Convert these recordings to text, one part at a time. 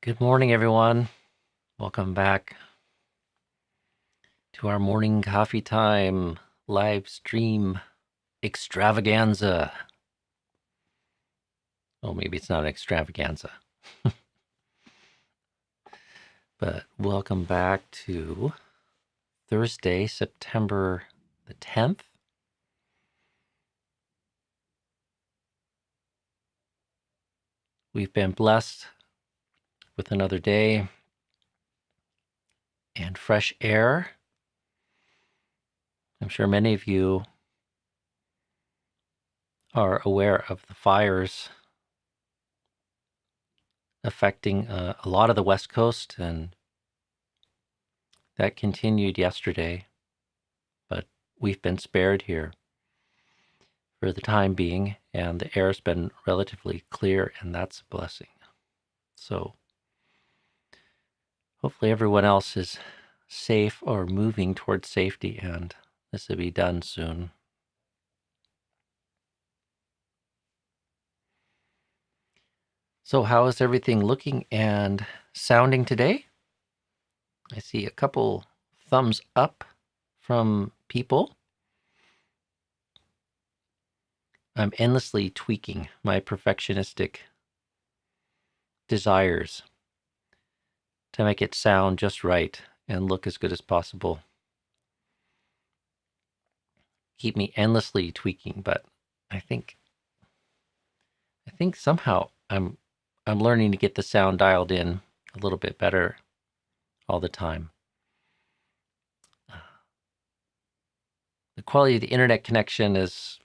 Good morning, everyone. Welcome back to our morning coffee time live stream extravaganza. Oh, maybe it's not an extravaganza. But welcome back to Thursday, September the 10th. We've been blessed with another day and fresh air. I'm sure many of you are aware of the fires affecting a lot of the West Coast, and that continued yesterday, but we've been spared here for the time being, and the air's been relatively clear, and that's a blessing. So hopefully everyone else is safe or moving towards safety, and this will be done soon. So how is everything looking and sounding today? I see a couple thumbs up from people. I'm endlessly tweaking my perfectionistic desires to make it sound just right and look as good as possible. Keep me endlessly tweaking, but I think somehow I'm learning to get the sound dialed in a little bit better all the time. The quality of the internet connection is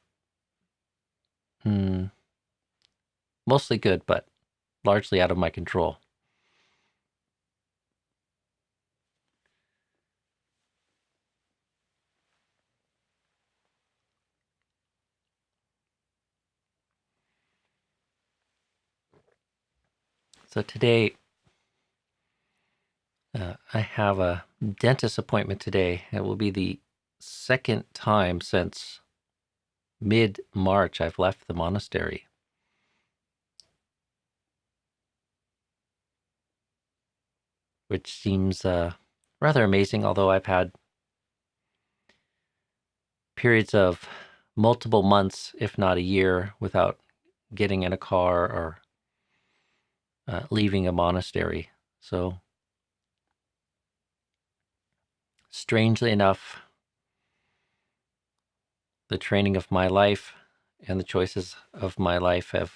mostly good, but largely out of my control. So today, I have a dentist appointment today. It will be the second time since mid-March I've left the monastery. Which seems rather amazing, although I've had periods of multiple months, if not a year, without getting in a car or leaving a monastery. So, strangely enough, the training of my life and the choices of my life have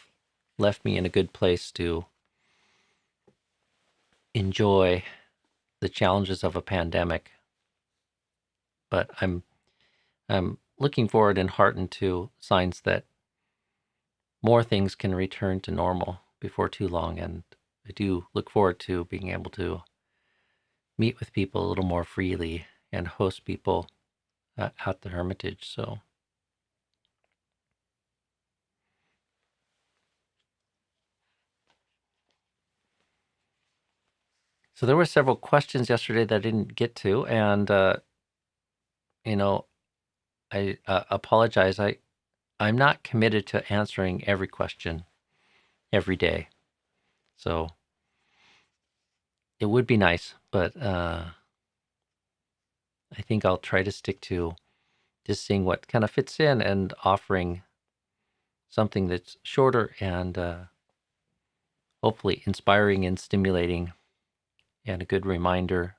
left me in a good place to enjoy the challenges of a pandemic. But I'm looking forward and heartened to signs that more things can return to normal before too long, and I do look forward to being able to meet with people a little more freely and host people at the Hermitage. So there were several questions yesterday that I didn't get to, and I apologize. I'm not committed to answering every question every day, so it would be nice, but I think I'll try to stick to just seeing what kind of fits in and offering something that's shorter and hopefully inspiring and stimulating, and a good reminder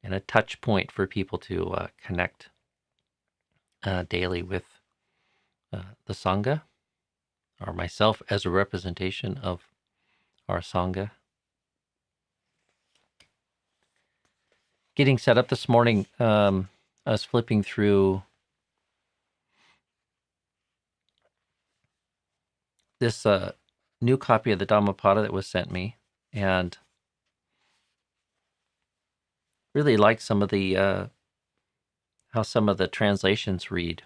and a touch point for people to connect daily with the Sangha, or myself as a representation of our Sangha. Getting set up this morning, I was flipping through this new copy of the Dhammapada that was sent me, and really like some of the how some of the translations read.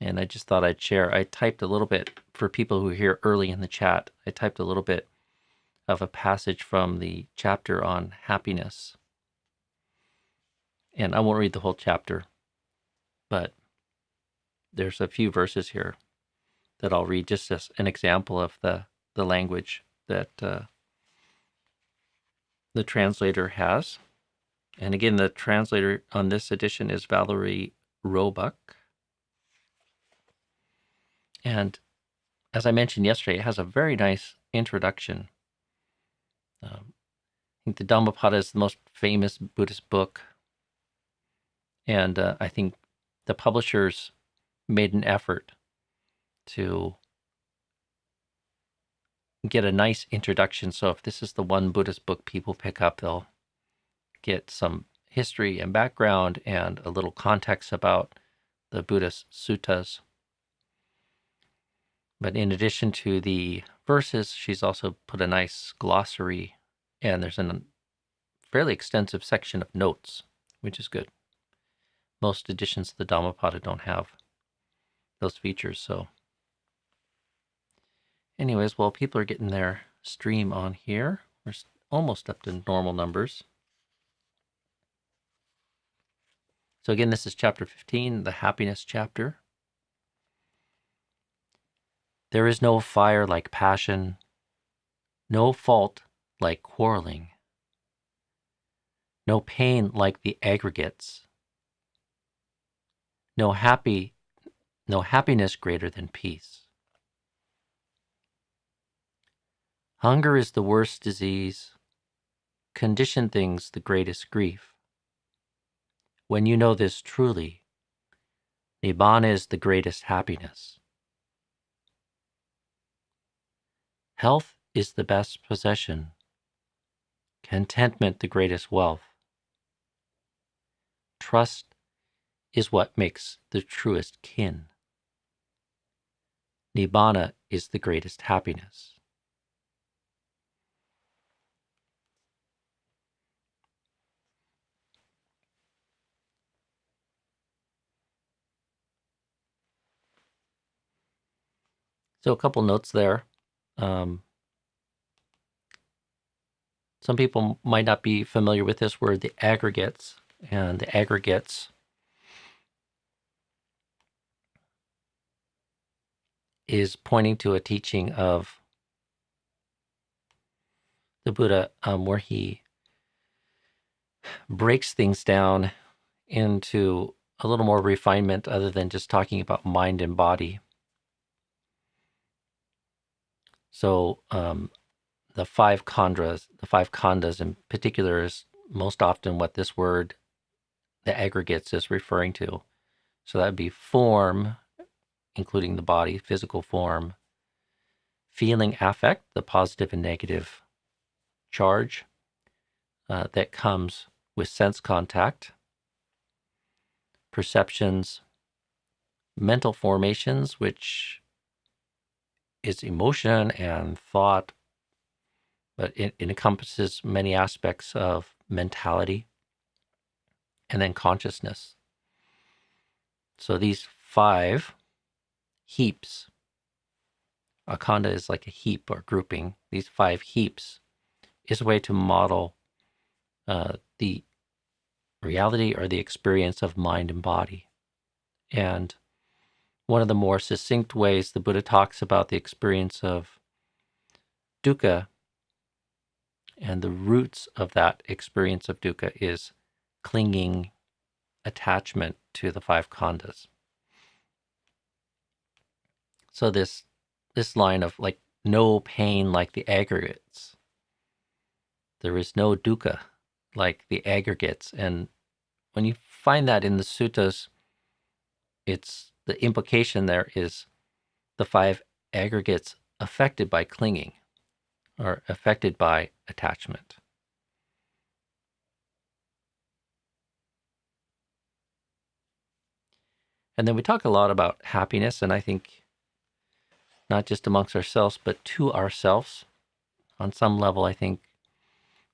And I just thought I'd share. I typed a little bit for people who are here early in the chat. I typed a little bit of a passage from the chapter on happiness. And I won't read the whole chapter, but there's a few verses here that I'll read just as an example of the language that the translator has. And again, the translator on this edition is Valerie Roebuck. And as I mentioned yesterday, it has a very nice introduction. I think the Dhammapada is the most famous Buddhist book. And I think the publishers made an effort to get a nice introduction. So if this is the one Buddhist book people pick up, they'll get some history and background and a little context about the Buddhist suttas. But in addition to the verses, she's also put a nice glossary, and there's a fairly extensive section of notes, which is good. Most editions of the Dhammapada don't have those features, so. Anyways, while people are getting their stream on here, we're almost up to normal numbers. So again, this is chapter 15, the happiness chapter. There is no fire like passion, no fault like quarreling, no pain like the aggregates, no happiness greater than peace. Hunger is the worst disease, conditioned things the greatest grief. When you know this truly, Nibbana is the greatest happiness. Health is the best possession, contentment the greatest wealth. Trust is what makes the truest kin. Nibbana is the greatest happiness. So a couple notes there. Some people might not be familiar with this word, the aggregates. And the aggregates is pointing to a teaching of the Buddha where he breaks things down into a little more refinement other than just talking about mind and body. So the five khandhas in particular is most often what this word, the aggregates, is referring to. So that would be form, including the body, physical form, feeling affect, the positive and negative charge that comes with sense contact, perceptions, mental formations, which is emotion and thought, but it encompasses many aspects of mentality, and then consciousness. So these 5 heaps, a khandha is like a heap or grouping, these 5 heaps is a way to model the reality or the experience of mind and body. And one of the more succinct ways the Buddha talks about the experience of dukkha and the roots of that experience of dukkha is clinging, attachment to the 5 khandhas. So this line of like no pain like the aggregates. There is no dukkha like the aggregates. And when you find that in the suttas, it's the implication there is the 5 aggregates affected by clinging or affected by attachment. And then we talk a lot about happiness, and I think not just amongst ourselves, but to ourselves. On some level, I think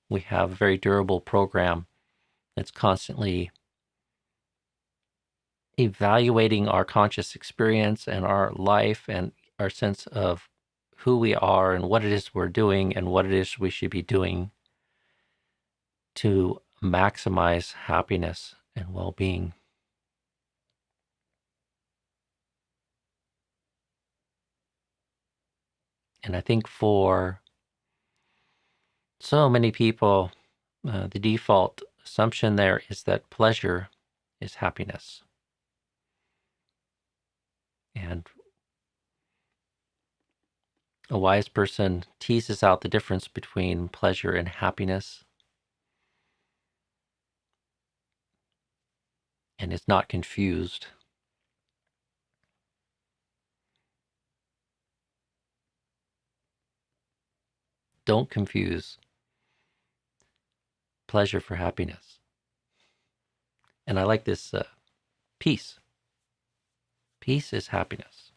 we have a very durable program that's constantly evaluating our conscious experience and our life and our sense of who we are and what it is we're doing and what it is we should be doing to maximize happiness and well-being. And I think for so many people, The default assumption there is that pleasure is happiness. And a wise person teases out the difference between pleasure and happiness and is not confused. Don't confuse pleasure for happiness. And I like this peace. Peace is happiness.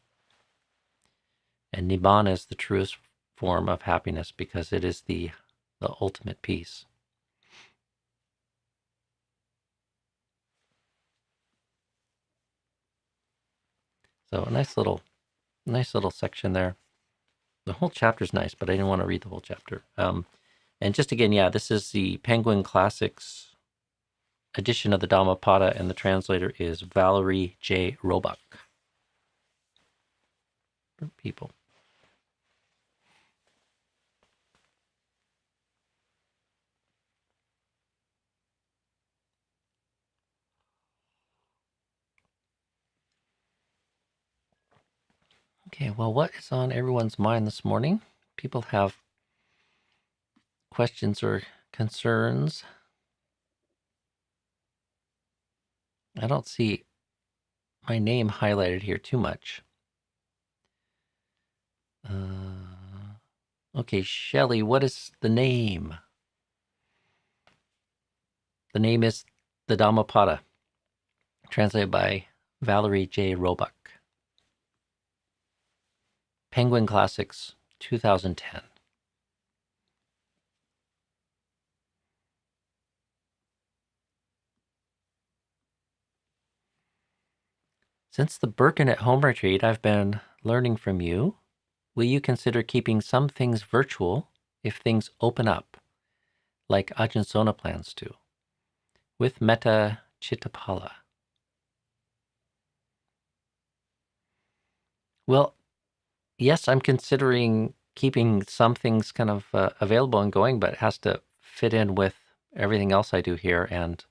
And Nibbana is the truest form of happiness because it is the ultimate peace. So a nice little section there. The whole chapter's nice, but I didn't want to read the whole chapter. And just again, yeah, this is the Penguin Classics edition of the Dhammapada, and the translator is Valerie J. Roebuck. For people. Okay, well, what is on everyone's mind this morning? People have questions or concerns. I don't see my name highlighted here too much. Okay, Shelley, what is the name? The name is the Dhammapada, translated by Valerie J. Roebuck. Penguin Classics, 2010. Since the Birken at Home retreat, I've been learning from you. Will you consider keeping some things virtual if things open up, like Ajahn Sona plans to, with metta Cittapala? Well, yes, I'm considering keeping some things kind of available and going, but it has to fit in with everything else I do here. And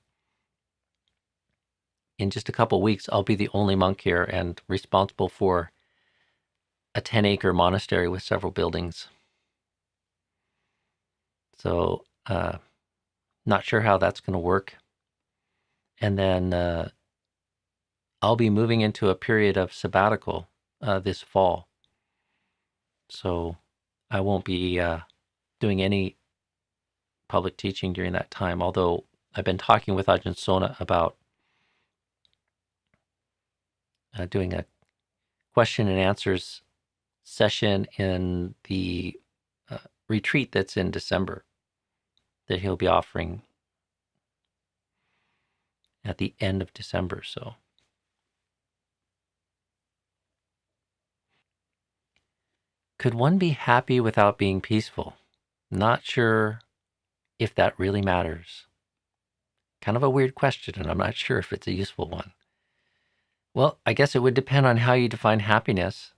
in just a couple of weeks, I'll be the only monk here and responsible for a 10-acre monastery with several buildings. So, not sure how that's going to work. And then I'll be moving into a period of sabbatical this fall. So I won't be doing any public teaching during that time, although I've been talking with Ajahn Sona about doing a question and answers session in the retreat that's in December that he'll be offering at the end of December. So could one be happy without being peaceful? Not sure if that really matters. Kind of a weird question, and I'm not sure if it's a useful one. Well, I guess it would depend on how you define happiness.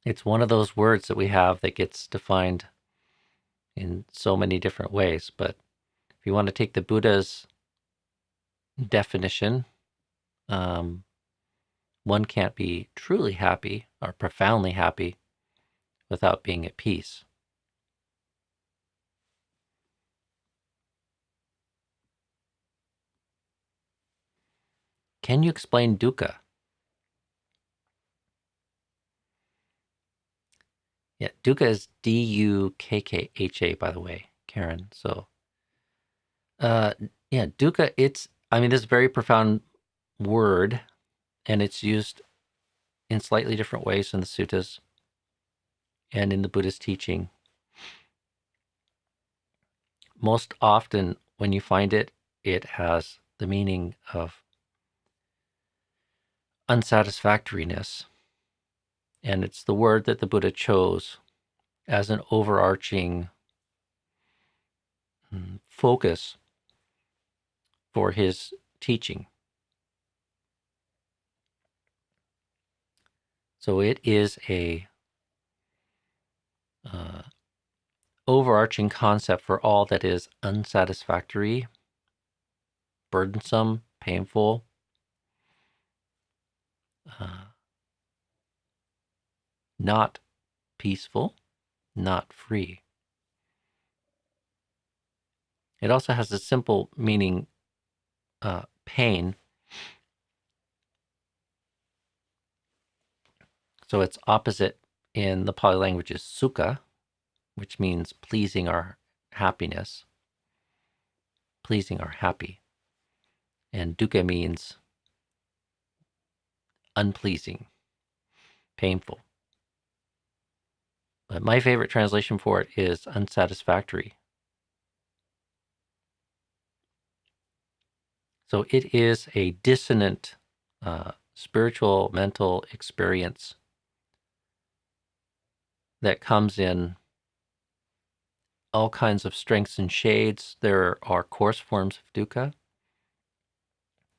It's one of those words that we have that gets defined in so many different ways. But if you want to take the Buddha's definition, one can't be truly happy or profoundly happy without being at peace. Can you explain dukkha? Yeah, dukkha is Dukkha, by the way, Karen. So, yeah, dukkha, this is a very profound word, and it's used in slightly different ways in the suttas and in the Buddhist teaching. Most often, when you find it, it has the meaning of unsatisfactoriness. And it's the word that the Buddha chose as an overarching focus for his teaching. So it is a overarching concept for all that is unsatisfactory, burdensome, painful, not peaceful, not free. It also has a simple meaning, pain. So its opposite in the Pali language is sukha, which means pleasing our happiness, pleasing our happy. And dukkha means unpleasing, painful. But my favorite translation for it is unsatisfactory. So it is a dissonant spiritual, mental experience that comes in all kinds of strengths and shades. There are coarse forms of dukkha,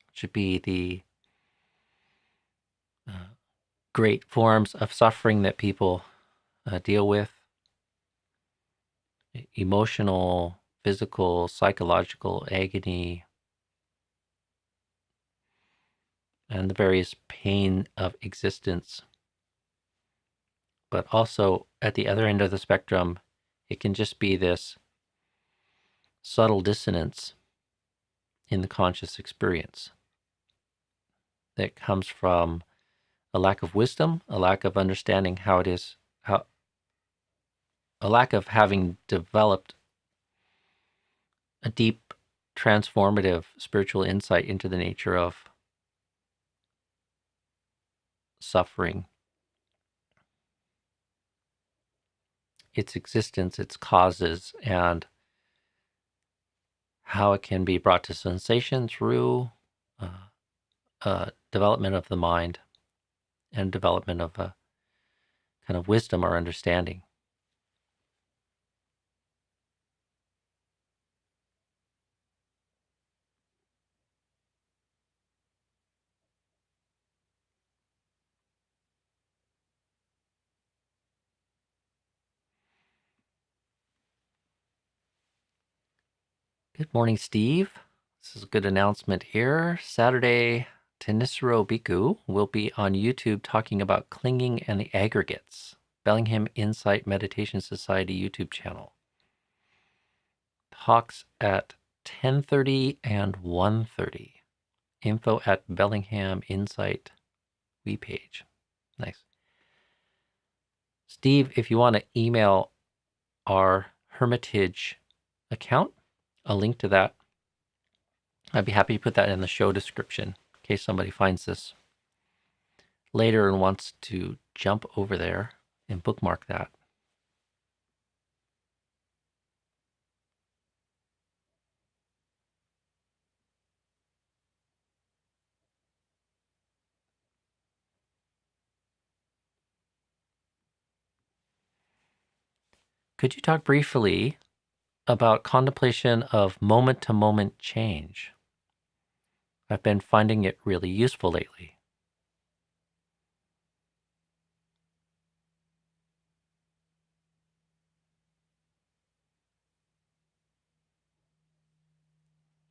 which would be the great forms of suffering that people deal with: emotional, physical, psychological agony, and the various pain of existence. But also at the other end of the spectrum, it can just be this subtle dissonance in the conscious experience that comes from a lack of wisdom, a lack of understanding how it is, a lack of having developed a deep, transformative spiritual insight into the nature of suffering, its existence, its causes, and how it can be brought to sensation through development of the mind and development of a kind of wisdom or understanding. Good morning, Steve. This is a good announcement here. Saturday, Thanissaro Bhikkhu will be on YouTube talking about clinging and the aggregates. Bellingham Insight Meditation Society YouTube channel. Talks at 10:30 and 1:30. Info at Bellingham Insight webpage. Nice. Steve, if you want to email our Hermitage account, a link to that, I'd be happy to put that in the show description in case somebody finds this later and wants to jump over there and bookmark that. Could you talk briefly about contemplation of moment-to-moment change? I've been finding it really useful lately.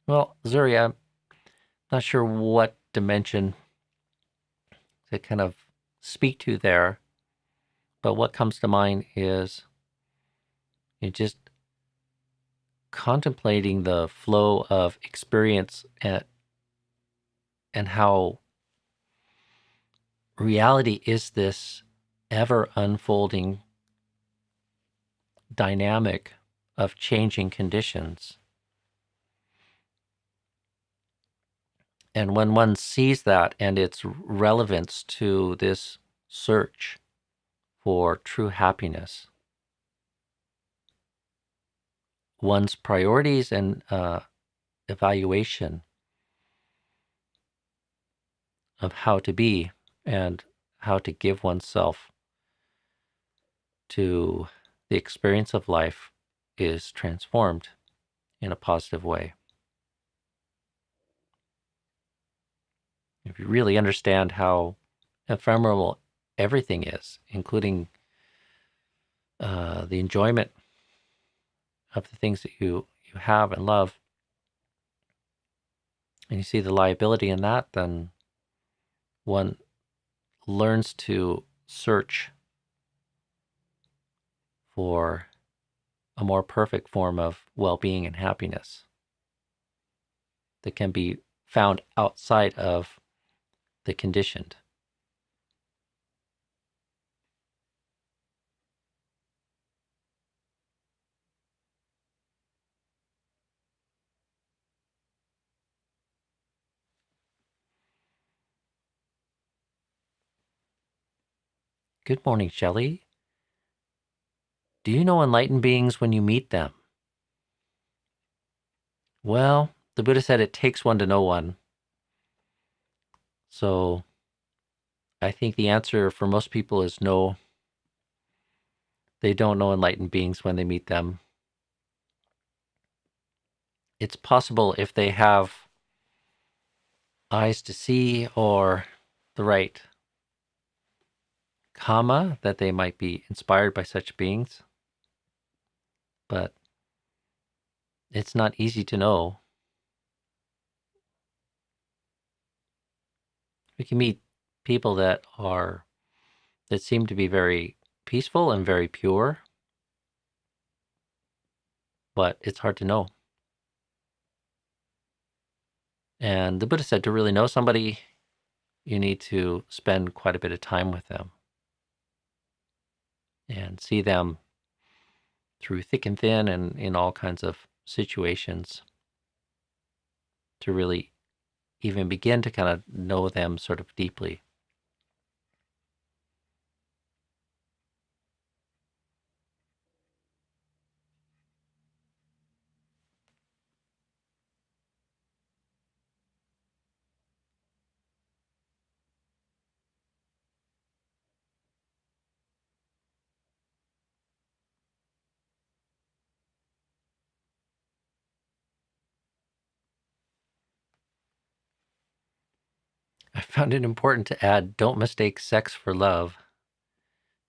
Well, Zuri, I'm not sure what dimension to kind of speak to there, but what comes to mind is just contemplating the flow of experience and how reality is this ever unfolding dynamic of changing conditions. And when one sees that and its relevance to this search for true happiness, one's priorities and evaluation of how to be and how to give oneself to the experience of life is transformed in a positive way. If you really understand how ephemeral everything is, including the enjoyment of the things that you have and love, and you see the liability in that, then one learns to search for a more perfect form of well-being and happiness that can be found outside of the conditioned. Good morning, Shelley. Do you know enlightened beings when you meet them? Well, the Buddha said it takes one to know one. So I think the answer for most people is no. They don't know enlightened beings when they meet them. It's possible if they have eyes to see or the right karma that they might be inspired by such beings. But it's not easy to know. We can meet people that seem to be very peaceful and very pure, but it's hard to know. And the Buddha said to really know somebody, you need to spend quite a bit of time with them and see them through thick and thin and in all kinds of situations to really even begin to kind of know them sort of deeply. I found it important to add, don't mistake sex for love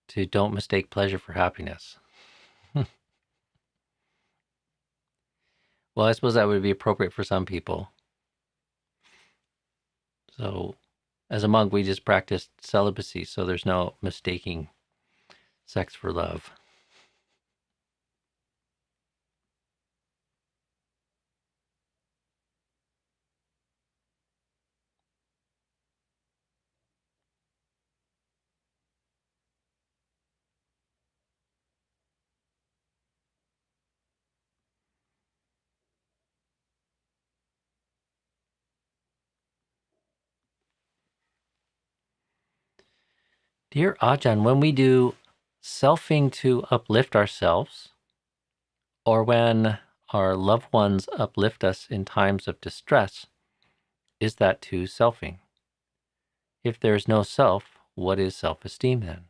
to don't mistake pleasure for happiness. Well, I suppose that would be appropriate for some people. So as a monk, we just practiced celibacy, so there's no mistaking sex for love. Dear Ajahn, when we do selfing to uplift ourselves, or when our loved ones uplift us in times of distress, is that too selfing? If there is no self, what is self-esteem then?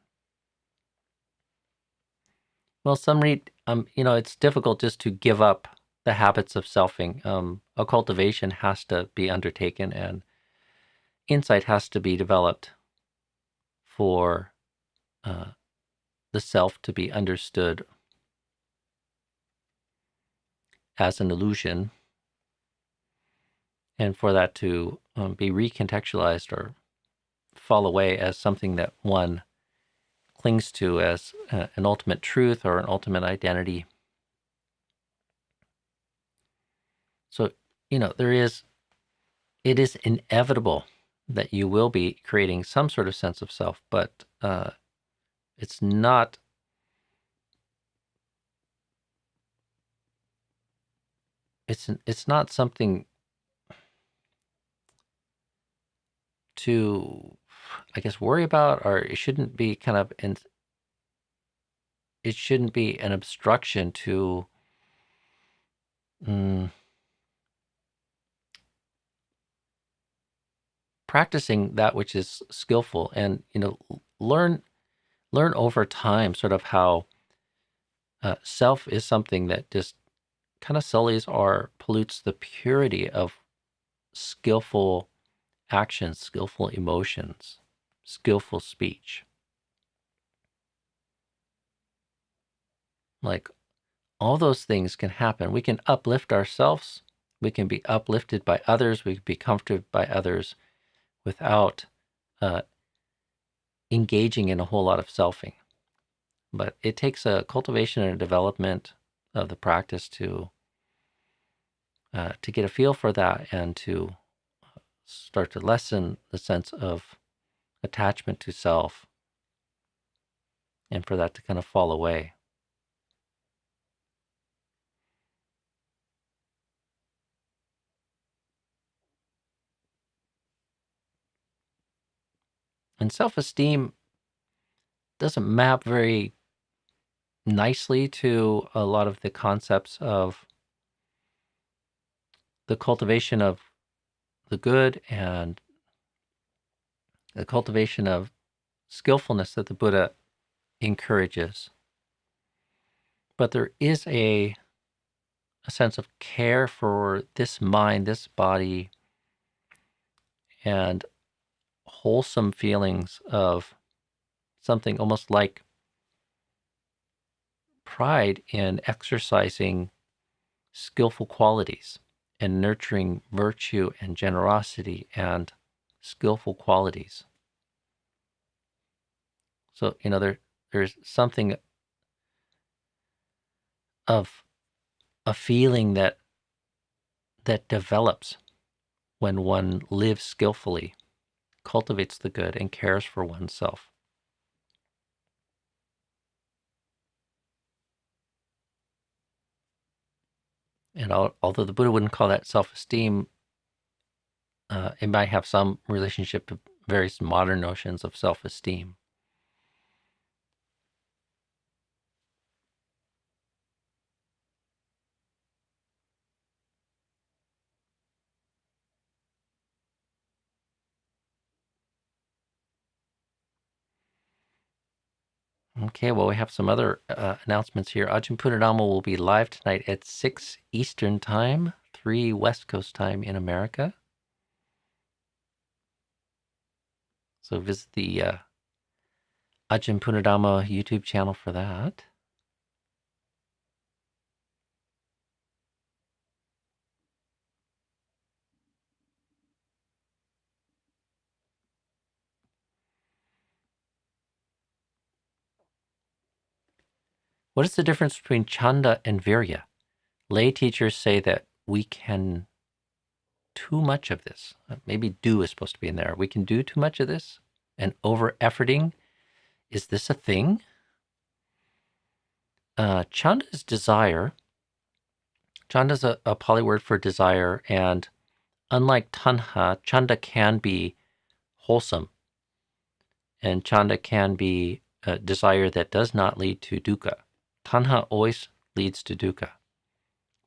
Well, some read, it's difficult just to give up the habits of selfing. A cultivation has to be undertaken and insight has to be developed for the self to be understood as an illusion, and for that to be recontextualized or fall away as something that one clings to as an ultimate truth or an ultimate identity. So, it is inevitable that you will be creating some sort of sense of self, but it's not something to, I guess, worry about, or it shouldn't be it shouldn't be an obstruction to practicing that which is skillful, and learn over time sort of how self is something that just kind of sullies or pollutes the purity of skillful actions, skillful emotions, skillful speech. Like, all those things can happen. We can uplift ourselves. We can be uplifted by others. We can be comforted by others without engaging in a whole lot of selfing. But it takes a cultivation and a development of the practice to get a feel for that and to start to lessen the sense of attachment to self, and for that to kind of fall away. And self-esteem doesn't map very nicely to a lot of the concepts of the cultivation of the good and the cultivation of skillfulness that the Buddha encourages. But there is a sense of care for this mind, this body, and wholesome feelings of something almost like pride in exercising skillful qualities and nurturing virtue and generosity and skillful qualities. So, there's something of a feeling that develops when one lives skillfully, cultivates the good, and cares for oneself. And although the Buddha wouldn't call that self-esteem, it might have some relationship to various modern notions of self-esteem. Okay, well, we have some other announcements here. Ajahn Sona will be live tonight at 6 Eastern Time, 3 West Coast Time in America. So visit the Ajahn Sona YouTube channel for that. What is the difference between chanda and viriya? Lay teachers say that we can too much of this. Maybe do is supposed to be in there. We can do too much of this, and over-efforting. Is this a thing? Chanda is desire. Chanda is a Pali word for desire, and unlike tanha, chanda can be wholesome, and chanda can be a desire that does not lead to dukkha. Tanha always leads to dukkha,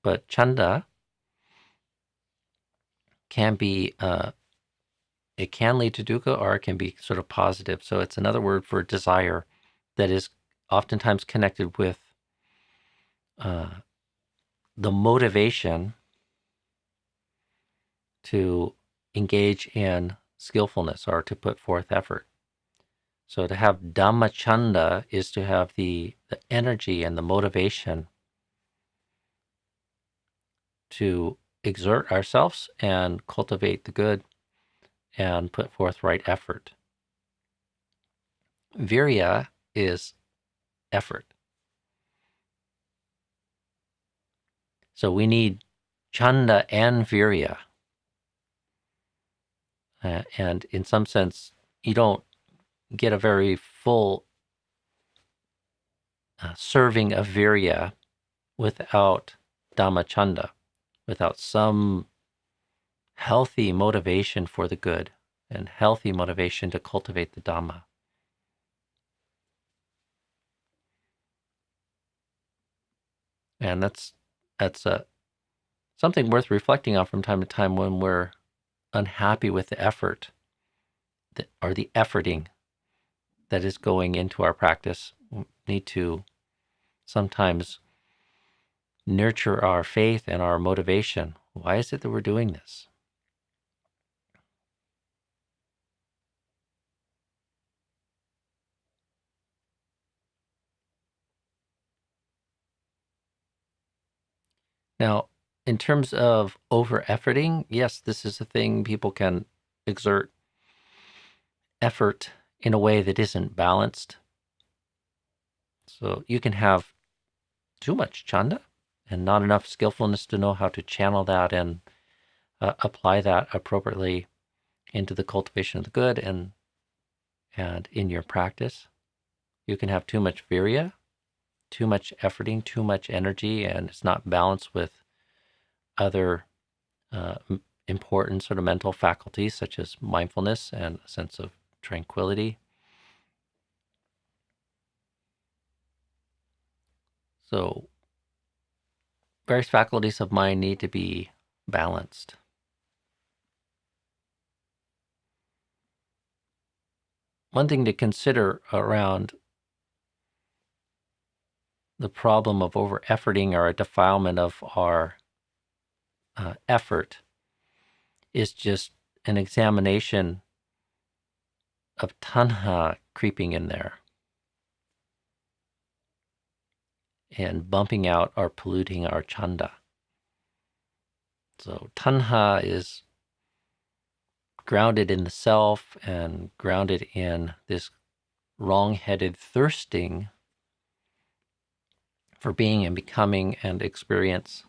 but chanda can be, it can lead to dukkha, or it can be sort of positive. So it's another word for desire that is oftentimes connected with the motivation to engage in skillfulness or to put forth effort. So to have Dhamma chanda is to have the energy and the motivation to exert ourselves and cultivate the good and put forth right effort. Viriya is effort. So we need chanda and viriya. And in some sense, you don't get a very full serving of viriya without Dhammachanda, without some healthy motivation for the good and healthy motivation to cultivate the Dhamma. And that's something worth reflecting on from time to time when we're unhappy with the effort or the efforting that is going into our practice. We need to sometimes nurture our faith and our motivation. Why is it that we're doing this? Now, in terms of over-efforting, yes, this is a thing. People can exert effort in a way that isn't balanced. So you can have too much chanda and not enough skillfulness to know how to channel that and apply that appropriately into the cultivation of the good and in your practice. You can have too much viriya, too much efforting, too much energy, and it's not balanced with other important sort of mental faculties such as mindfulness and a sense of tranquility. So various faculties of mind need to be balanced. One thing to consider around the problem of over-efforting or a defilement of our effort is just an examination of tanha creeping in there and bumping out or polluting our chanda. So tanha is grounded in the self and grounded in this wrong-headed thirsting for being and becoming and experience.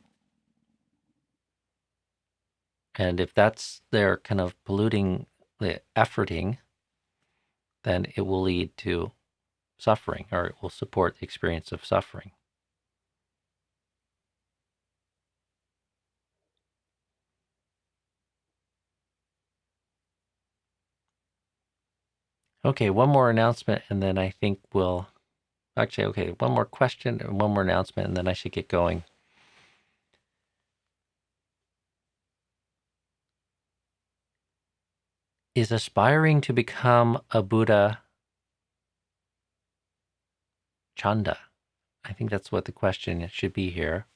And if that's there kind of polluting the efforting, then it will lead to suffering, or it will support the experience of suffering. Okay, one more announcement, and then I think we'll... Actually, okay, one more question and one more announcement, and then I should get going. Is aspiring to become a Buddha chanda? I think that's what the question should be here.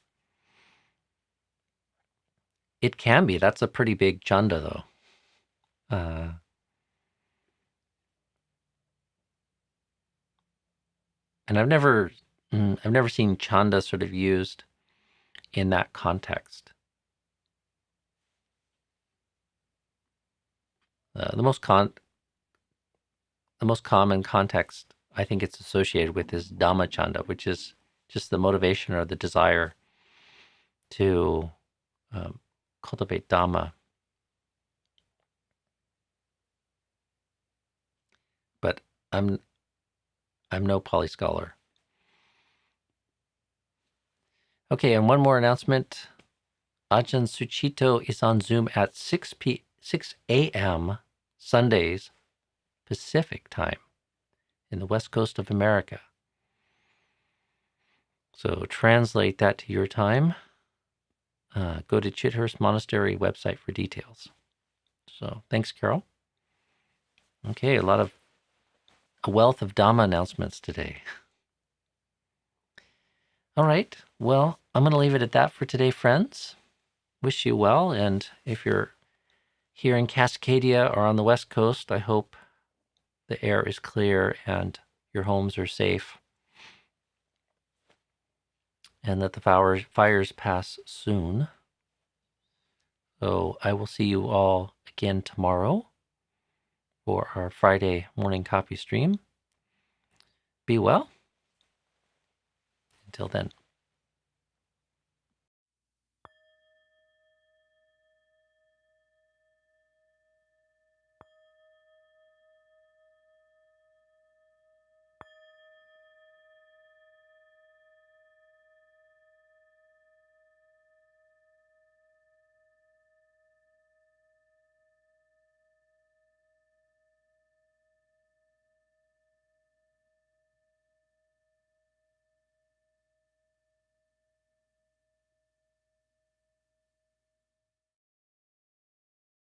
It can be. That's a pretty big chanda, though. And I've never seen chanda sort of used in that context. The most common context I think it's associated with is Dhammachanda, which is just the motivation or the desire to cultivate Dhamma. But I'm no Pali scholar. Okay, and one more announcement. Ajahn Sucitto is on Zoom at 6 a.m. Sundays Pacific time in the west coast of America. So translate that to your time. Go to Chithurst Monastery website for details. So thanks, Carol. Okay, a wealth of Dhamma announcements today. All right, well, I'm going to leave it at that for today, friends. Wish you well, and if you're here in Cascadia or on the West Coast, I hope the air is clear and your homes are safe, and that the fires pass soon. So I will see you all again tomorrow for our Friday morning coffee stream. Be well. Until then.